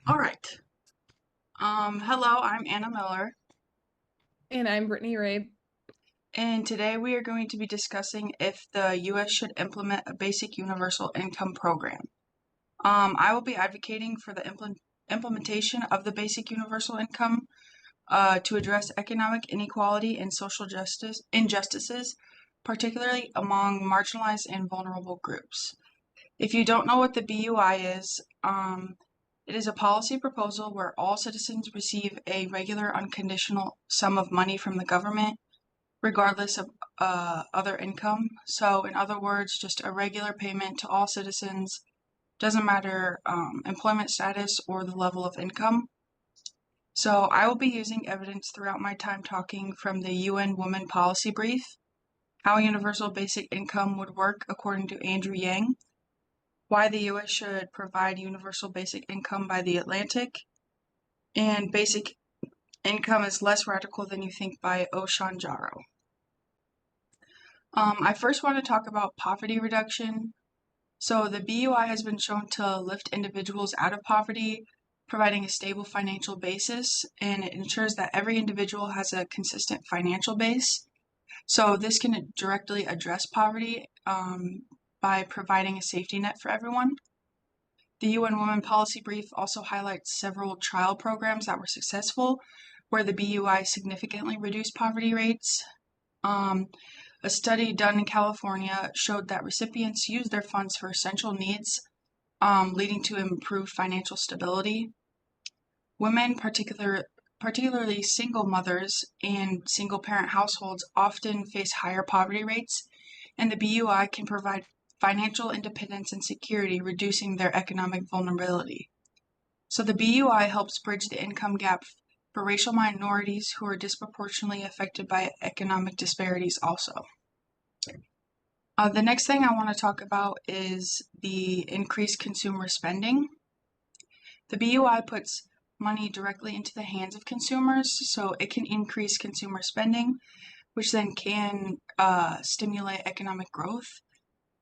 All right. Hello, I'm Anna Miller, And I'm Brittany Ray. and today we are going to be discussing if the U.S. should implement a basic universal income program. I will be advocating for the implementation of the basic universal income to address economic inequality and social justice injustices, particularly among marginalized and vulnerable groups. If you don't know what the BUI is, it is a policy proposal where all citizens receive a regular unconditional sum of money from the government, regardless of other income. So, in other words, just a regular payment to all citizens, doesn't matter employment status or the level of income. So, I will be using evidence throughout my time talking from the UN Women Policy Brief, how universal basic income would work according to Andrew Yang, why the U.S. should provide universal basic income by the Atlantic, and basic income is less radical than you think by Oshan Jaro. I first want to talk about poverty reduction. So the BUI has been shown to lift individuals out of poverty, providing a stable financial basis, and it ensures that every individual has a consistent financial base. So this can directly address poverty by providing a safety net for everyone. The UN Women Policy Brief also highlights several trial programs that were successful, where the BUI significantly reduced poverty rates. Um, a study done in California showed that recipients used their funds for essential needs, leading to improved financial stability. Women, particularly single mothers and single parent households, often face higher poverty rates, and the BUI can provide financial independence and security, reducing their economic vulnerability. So the BUI helps bridge the income gap for racial minorities who are disproportionately affected by economic disparities also. The next thing I want to talk about is the increased consumer spending. The BUI puts money directly into the hands of consumers, so it can increase consumer spending, which then can stimulate economic growth.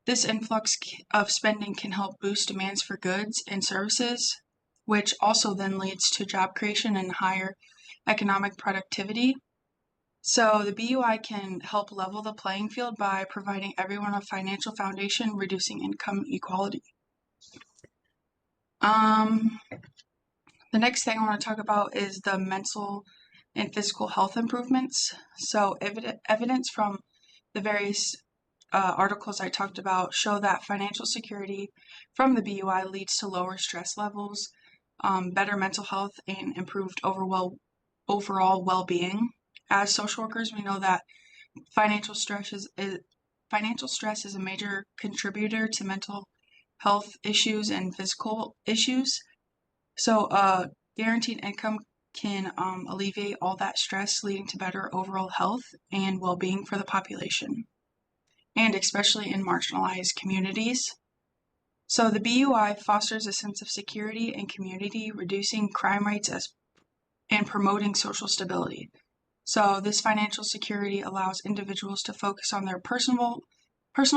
This influx of spending can help boost demands for goods and services, which also then leads to job creation and higher economic productivity. So the BUI can help level the playing field by providing everyone a financial foundation, reducing income equality. Um, the next thing I want to talk about is the mental and physical health improvements. So evidence from the various articles I talked about show that financial security from the BUI leads to lower stress levels, better mental health, and improved overall well-being. As social workers, we know that financial stress is a major contributor to mental health issues and physical issues. So, guaranteed income can alleviate all that stress, leading to better overall health and well-being for the population, and especially in marginalized communities. So, the BUI fosters a sense of security and community, reducing crime rates and promoting social stability. So, this financial security allows individuals to focus on their personal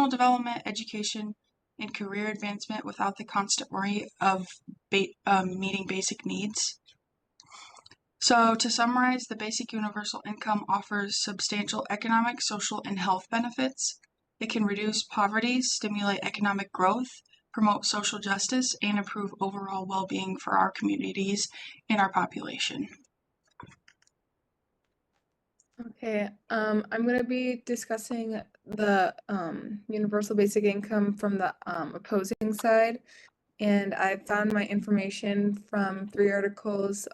development, education, and career advancement without the constant worry of meeting basic needs. So, to summarize, the basic universal income offers substantial economic, social, and health benefits. It can reduce poverty, stimulate economic growth, promote social justice, and improve overall well being for our communities and our population. Okay, I'm going to be discussing the universal basic income from the opposing side, and I found my information from three articles.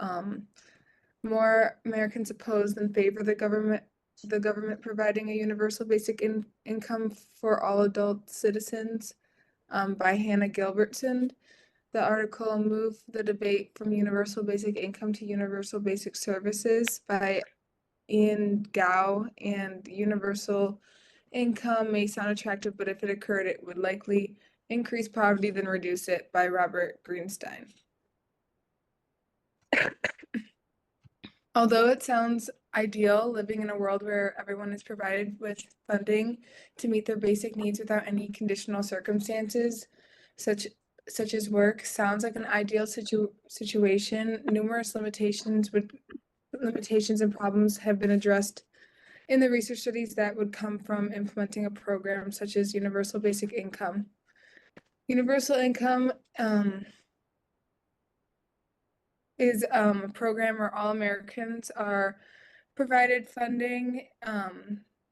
More Americans oppose than favor the government providing a universal basic income for all adult citizens, by Hannah Gilbertson. The article Move the Debate from Universal Basic Income to Universal Basic Services by Ian Gao, and universal income may sound attractive, but if it occurred, it would likely increase poverty than reduce it, by Robert Greenstein. Although it sounds ideal, living in a world where everyone is provided with funding to meet their basic needs without any conditional circumstances, such such as work, sounds like an ideal situation. Numerous limitations and problems have been addressed in the research studies that would come from implementing a program such as universal basic income. Universal income is a program where all Americans are provided funding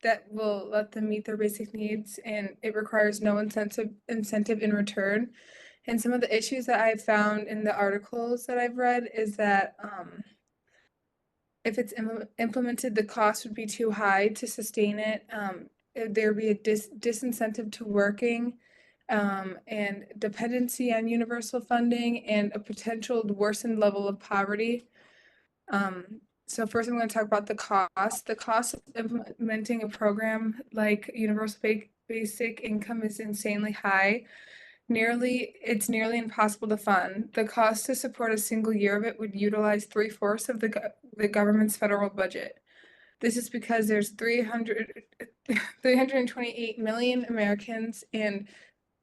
that will let them meet their basic needs, and it requires no incentive in return. And some of the issues that I've found in the articles that I've read is that if it's implemented, the cost would be too high to sustain it. There'd be a disincentive to working, and dependency on universal funding, and a potential worsened level of poverty. So first I'm going to talk about the cost. The cost of implementing a program like universal basic income is insanely high. It's nearly impossible to fund. The cost to support a single year of it would utilize 3/4 of the government's federal budget. This is because there's 328 million Americans, and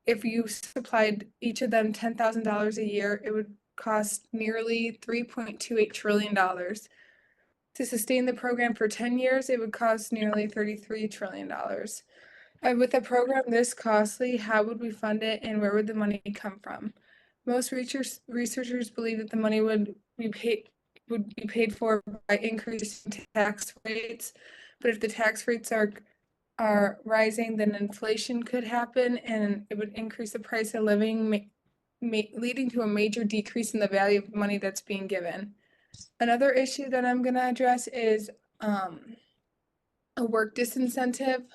if you supplied each of them $10,000 a year, it would cost nearly $3.28 trillion. To sustain the program for 10 years, it would cost nearly $33 trillion. With a program this costly, how would we fund it and where would the money come from? Most researchers believe that the money would be paid for by increasing tax rates, but if the tax rates are rising, then inflation could happen and it would increase the price of living, leading to a major decrease in the value of money that's being given. Another issue that I'm going to address is a work disincentive.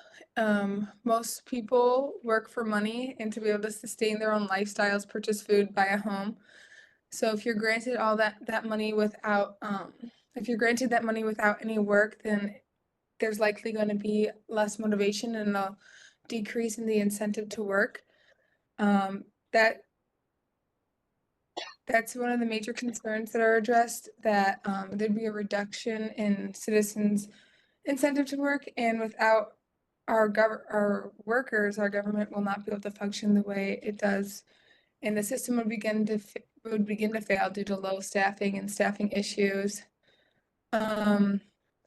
Most people work for money and to be able to sustain their own lifestyles, purchase food, buy a home. So if you're granted all that money without if you're granted that money without any work, then there's likely going to be less motivation and a decrease in the incentive to work. That that's one of the major concerns that are addressed, that there'd be a reduction in citizens' incentive to work, and without our workers, our government will not be able to function the way it does, and the system would begin to fail due to low staffing and staffing issues.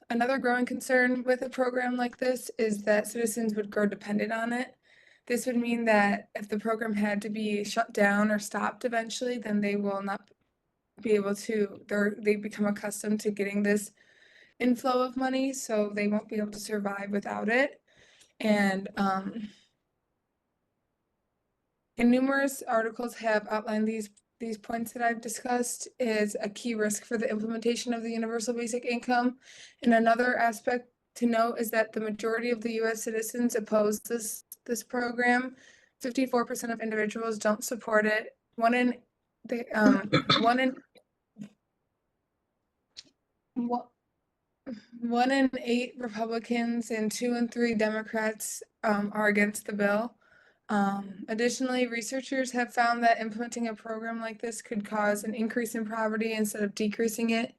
Another growing concern with a program like this is that citizens would grow dependent on it. This would mean that if the program had to be shut down or stopped eventually, then they will not be able to, they become accustomed to getting this inflow of money, so they won't be able to survive without it. And numerous articles have outlined these points that I've discussed is a key risk for the implementation of the universal basic income. And another aspect to note is that the majority of the U.S. citizens oppose this program. 54% of individuals don't support it. One in one in one in 8 Republicans and 2 in 3 Democrats are against the bill. Additionally, researchers have found that implementing a program like this could cause an increase in poverty instead of decreasing it.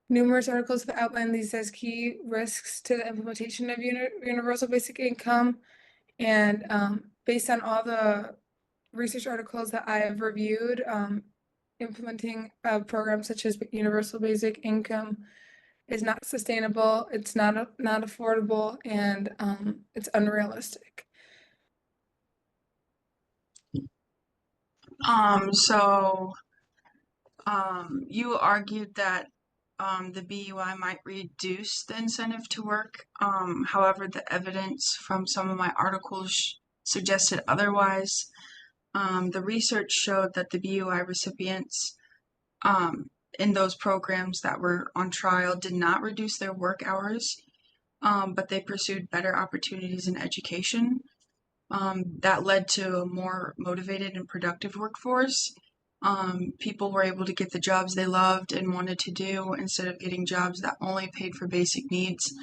Numerous articles have outlined these as key risks to the implementation of universal basic income, and based on all the research articles that I have reviewed, implementing a program such as universal basic income is not sustainable, it's not affordable, and it's unrealistic. So you argued that the BUI might reduce the incentive to work. However, the evidence from some of my articles suggested otherwise. The research showed that the BUI recipients in those programs that were on trial did not reduce their work hours, but they pursued better opportunities in education. That led to a more motivated and productive workforce. People were able to get the jobs they loved and wanted to do instead of getting jobs that only paid for basic needs.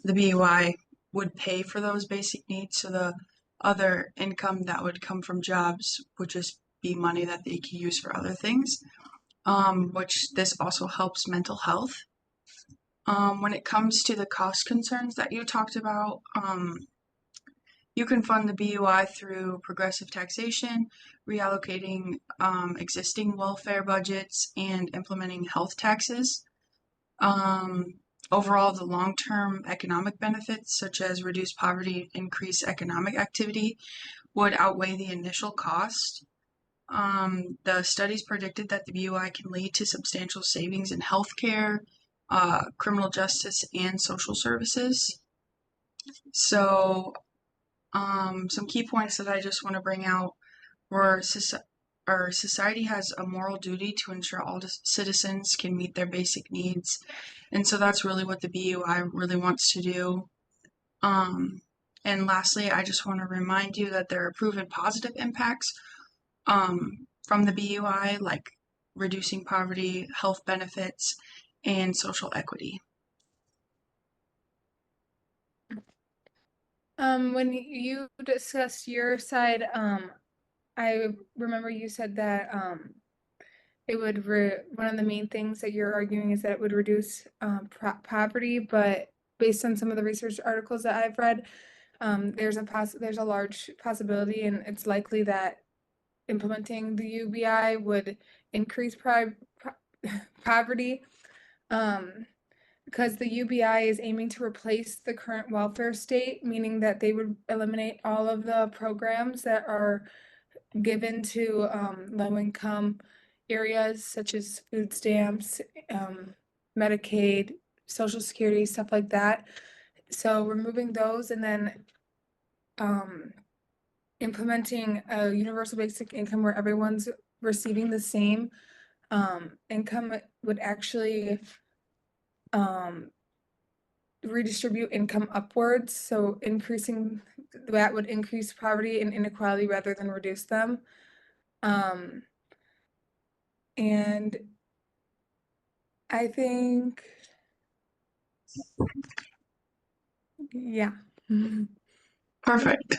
The BUI would pay for those basic needs, so the other income that would come from jobs would just be money that they could use for other things, which this also helps mental health. When it comes to the cost concerns that you talked about, You can fund the BUI through progressive taxation, reallocating existing welfare budgets, and implementing health taxes. Um, Overall, the long-term economic benefits, such as reduced poverty, increased economic activity, would outweigh the initial cost. The studies predicted that the BUI can lead to substantial savings in healthcare, criminal justice, and social services. So, some key points that I just want to bring out were our society has a moral duty to ensure all citizens can meet their basic needs, and so that's really what the BUI really wants to do. Um, and lastly, I just want to remind you that there are proven positive impacts from the BUI, like reducing poverty, health benefits, and social equity. When you discussed your side, I remember you said that it would one of the main things that you're arguing is that it would reduce poverty, but based on some of the research articles that I've read, there's a large possibility, and it's likely that implementing the UBI would increase poverty. Um, because the UBI is aiming to replace the current welfare state, meaning that they would eliminate all of the programs that are given to low-income areas such as food stamps, Medicaid, Social Security, stuff like that. So removing those and then um, implementing a universal basic income where everyone's receiving the same income would actually um, redistribute income upwards. So increasing that would increase poverty and inequality rather than reduce them. Um, and I think, yeah. Perfect.